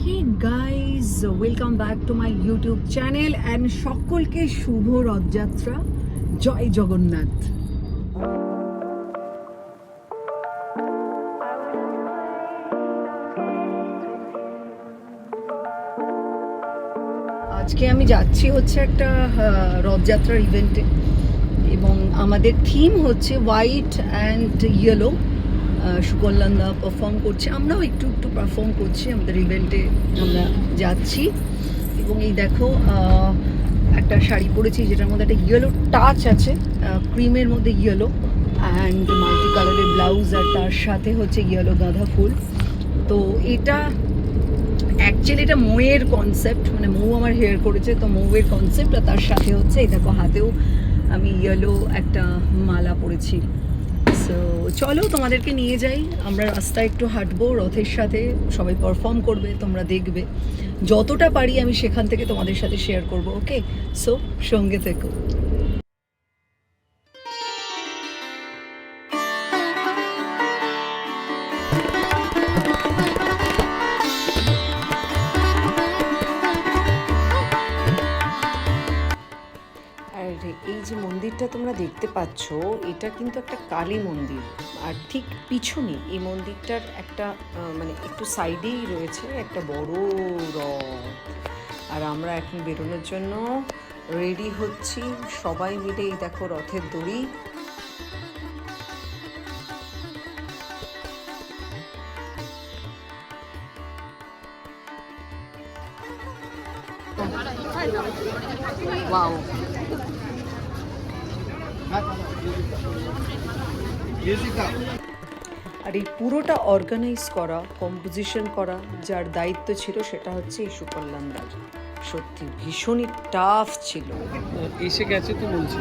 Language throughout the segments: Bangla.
Hey guys, welcome back to my YouTube channel and সকলকে শুভ রথযাত্রা। জয় জগন্নাথ। আজকে আমি যাচ্ছি হচ্ছে একটা রথযাত্রার ইভেন্টে এবং আমাদের থিম হচ্ছে হোয়াইট অ্যান্ড ইয়েলো। সুকল্যাণদা পারফর্ম করছে, আমরাও একটু একটু পারফর্ম করছি আমাদের ইভেন্টে। আমরা যাচ্ছি এবং এই দেখো একটা শাড়ি পরেছি যেটার মধ্যে একটা ইয়েলো টাচ আছে, ক্রিমের মধ্যে ইয়েলো অ্যান্ড মাল্টি কালারের ব্লাউজ, আর তার সাথে হচ্ছে ইয়েলো গাঁদা ফুল। তো এটা অ্যাকচুয়ালি এটা মৌয়ের কনসেপ্ট, মানে মৌ আমার হেয়ার করেছে, তো মৌয়ের কনসেপ্ট। আর তার সাথে হচ্ছে এই দেখো হাতেও আমি ইয়েলো একটা মালা পরেছি। সো চলো তোমাদেরকে নিয়ে যাই, আমরা রাস্তায় একটু হাঁটবো রথের সাথে, সবাই পারফর্ম করবে, তোমরা দেখবে। যতটা পারি আমি সেখান থেকে তোমাদের সাথে শেয়ার করব। ওকে, সো সঙ্গে থেকো। আর এই যে মন্দিরটা তোমরা দেখতে পাচ্ছ, এটা কিন্তু একটা কালী মন্দির। আর ঠিক পিছনে এই মন্দিরটার একটা মানে একটু সাইডেই রয়েছে একটা বড় রথ। আর আমরা এখন বেরোনোর জন্য রেডি হচ্ছি সবাই মিলে। এই দেখো রথের দড়ি। ওয়াও, আর এই পুরোটা অর্গানাইজ করা, কম্পোজিশন করা, যার দায়িত্ব ছিল সেটা হচ্ছে এই সুকল্যাণদার। সত্যি ভীষণই টাফ ছিল। এসে গেছে তো বলছি।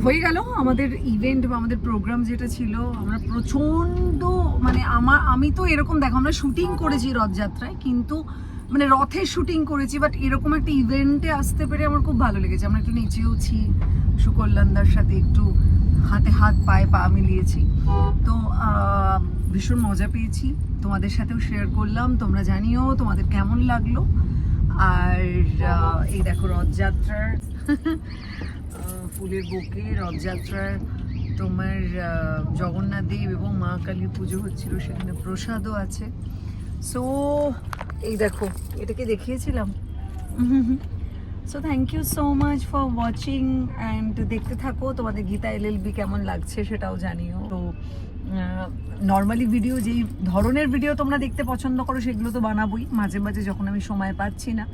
হয়ে গেল আমাদের ইভেন্ট বা আমাদের প্রোগ্রাম যেটা ছিল। আমরা প্রচণ্ড মানে আমি তো এরকম দেখো আমরা শুটিং করেছি রথযাত্রায়, কিন্তু মানে রথের শুটিং করেছি, বাট এরকম একটা ইভেন্টে আসতে পেরে আমার খুব ভালো লেগেছে। আমরা একটু নেচেওছি, সুকল্যাণদার সাথে একটু হাতে হাত পায়ে পা মিলিয়েছি, তো ভীষণ মজা পেয়েছি। তোমাদের সাথেও শেয়ার করলাম, তোমরা জানিও তোমাদের কেমন লাগলো। আর এই দেখো রথযাত্রার ফুলের বুকে রথযাত্রার তোমার জগন্নাথ দেব এবং মা কালীর পুজো হচ্ছিল, সেখানে প্রসাদও আছে। সো এই দেখো এটাকে দেখিয়েছিলাম। So thank you so much for watching and দেখতে থাকো। তোমাদের গীতা এলএলবি কেমন লাগছে সেটাও জানিও। তো নর্মালি ভিডিও যেই ধরনের ভিডিও তোমরা দেখতে পছন্দ করো সেগুলো তো বানাবোই মাঝে মাঝে যখন আমি সময় পাচ্ছি না,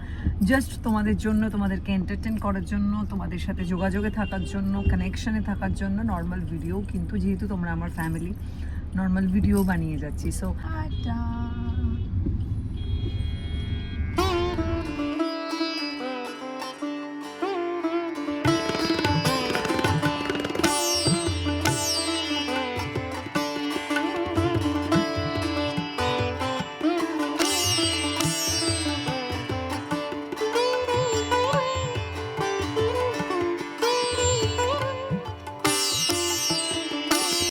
জাস্ট তোমাদের জন্য, তোমাদেরকে এন্টারটেন করার জন্য, তোমাদের সাথে যোগাযোগে থাকার জন্য, কানেকশনে থাকার জন্য নর্মাল ভিডিও, কিন্তু যেহেতু তোমরা আমার ফ্যামিলি, নর্মাল ভিডিও বানিয়ে যাচ্ছি। সো